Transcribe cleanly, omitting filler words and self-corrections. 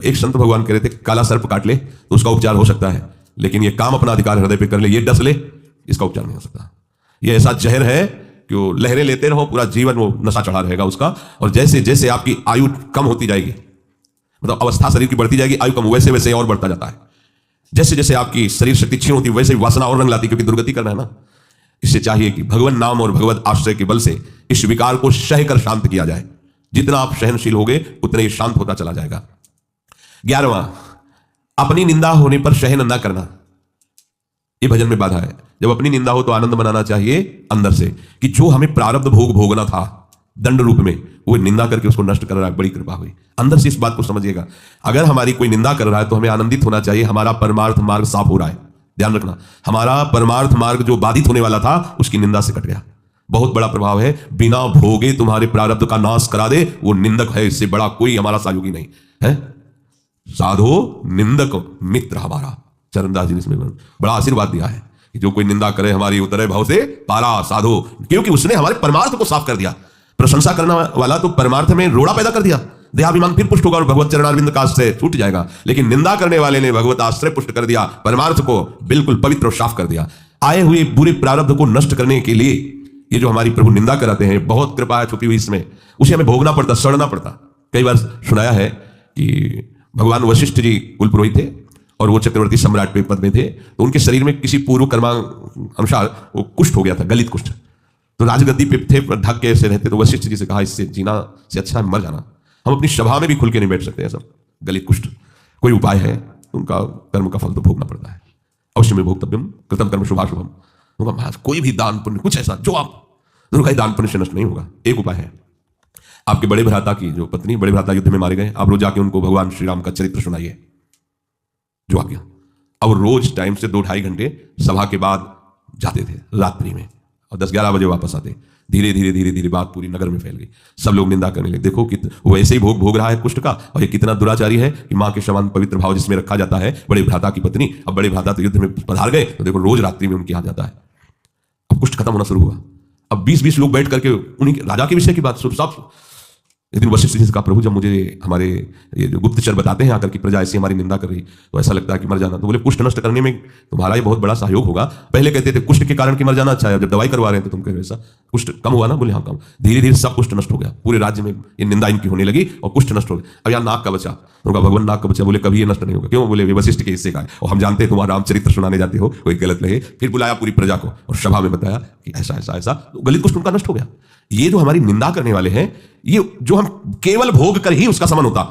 एक संत भगवान कह रहे थे काला सर्प काट ले तो उसका उपचार हो सकता है, लेकिन ये काम अपना अधिकार हृदय पे कर ले, ये डस ले, इसका उपचार नहीं हो सकता। ये ऐसा जहर है कि वो लहरें लेते रहो, पूरा जीवन वो नशा चढ़ा रहेगा उसका। और जैसे जैसे आपकी आयु कम होती जाएगी, मतलब अवस्था शरीर की बढ़ती जाएगी, आयु कम, वैसे वैसे और बढ़ता जाता है। जैसे जैसे आपकी शरीर शक्ति क्षीण होती है, वैसे वासना और रंग लाती, क्योंकि दुर्गति करना है ना। इससे चाहिए कि भगवान नाम और भगवत आश्रय के बल से इस विकार को सह कर शांत किया जाए। जितना आप सहनशील होगे उतना ही शांत होता चला जाएगा। 11वां, अपनी निंदा होने पर सहन न करना। ये भजन में बाधा है। जब अपनी निंदा हो तो आनंद मनाना चाहिए अंदर से, कि जो हमें प्रारब्ध भोग भोगना था दंड रूप में, वो निंदा करके उसको नष्ट कर रहा है, बड़ी कृपा हुई। अंदर से इस बात को समझिएगा। अगर हमारी कोई निंदा कर रहा है तो हमें आनंदित होना चाहिए, हमारा परमार्थ मार्ग साफ हो रहा है। ध्यान रखना, हमारा परमार्थ मार्ग जो बाधित होने वाला था उसकी निंदा से कट गया। बहुत बड़ा प्रभाव है। बिना भोगे तुम्हारे प्रारब्ध का नाश करा दे वो निंदक है, इससे बड़ा कोई हमारा सहयोगी नहीं है। साधो निंदक मित्र हमारा, चरणदास जी ने इसमें बड़ा आशीर्वाद दिया है कि जो कोई निंदा करे हमारी उतरे भाव से पारा साधो, क्योंकि उसने हमारे परमार्थ को साफ कर दिया। प्रशंसा करने वाला तो परमार्थ में रोड़ा पैदा कर दिया, देहाभिमान फिर पुष्ट होगा और भगवत चरणारविंद का आश्रय छूट जाएगा। लेकिन निंदा करने वाले ने भगवत आश्रय पुष्ट कर दिया, परमार्थ को बिल्कुल पवित्र और साफ कर दिया। आए हुए बुरे प्रारब्ध को नष्ट करने के लिए ये जो हमारी प्रभु निंदा कराते हैं, बहुत कृपा है छुपी हुई इसमें, उसे हमें भोगना पड़ता, सड़ना पड़ता। कई बार सुनाया है कि भगवान वशिष्ठ जी कुल पुरोहित थे और वो चक्रवर्ती सम्राट पे पद में थे, तो उनके शरीर में किसी पूर्व कर्मा अनुसार वो कुष्ठ हो गया था, गलित कुष्ठ। तो राजगद्दी पे थे, ढक के ऐसे रहते। तो वशिष्ठ जी से कहा इससे जीना से अच्छा है मर जाना, हम अपनी सभा में भी खुल के नहीं बैठ सकते हैं, सब गलित कुष्ठ। कोई उपाय है? उनका कर्म का फल तो भोगना पड़ता है। अवश्य में भोक्तव्यम कृतम कर्म शुभाशुभम। उनका महाराज कोई भी दान पुण्य कुछ ऐसा जो आप दुर्गा दान पुण्य से नष्ट नहीं होगा। एक उपाय है, आपके बड़े भ्राता की जो पत्नी, बड़े भ्राता युद्ध में मारे गए, आप रोज जाके उनको भगवान श्री राम का चरित्र सुनाइए जो आ गया। और रोज टाइम से 2-2.5 घंटे सभा के बाद जाते थे रात्रि में, और 10-11 बजे वापस आते। धीरे धीरे धीरे धीरे बात पूरी नगर में फैल गई, सब लोग निंदा करने लगे। देखो कि वो ऐसे ही भोग रहा है कुष्ठ का, और ये कितना दुराचारी है कि माँ के समान पवित्र भाव जिसमें रखा जाता है बड़े भ्राता की पत्नी, अब बड़े भ्राता तो युद्ध में पधार गए, तो देखो रोज रात्रि में उनके यहाँ जाता है। अब कुष्ठ खत्म होना शुरू हुआ। अब 20-20 लोग बैठ करके उन्हीं राजा के विषय की बात सब। एक दिन वशिष्ठ जी से कहा, प्रभु जब मुझे हमारे ये जो गुप्तचर बताते हैं आकर की प्रजा ऐसी हमारी निंदा कर रही, तो ऐसा लगता है कि मर जाना। तो बोले कुष्ठ नष्ट करने में तुम्हारा ये बहुत बड़ा सहयोग होगा। पहले कहते थे कुष्ठ के कारण कि मर जाना अच्छा है, जब दवाई करवा रहे थे तुम कह रहे ऐसा कुष्ठ कम हुआ ना? बोले हाँ कम। धीरे धीरे सब कुष्ठ नष्ट हो गया, पूरे राज्य में ये निंदा इनकी होने लगी और कुष्ठ नष्ट हो गया। अब यहाँ नाक का बचा, उनका भगवान नाक का बचा। बोले कभी ये नष्ट नहीं होगा। क्यों? बोले वशिष्ठ के हिस्से का है और हम जानते हैं तुम्हारा रामचरित्र सुनाने जाते हो, कोई गलत नहीं। फिर बुलाया पूरी प्रजा को और सभा में बताया कि ऐसा ऐसा ऐसा, तो गलित कुष्ठ उनका नष्ट हो गया। ये जो हमारी निंदा करने वाले हैं, ये जो हम केवल भोग कर ही उसका समन होता।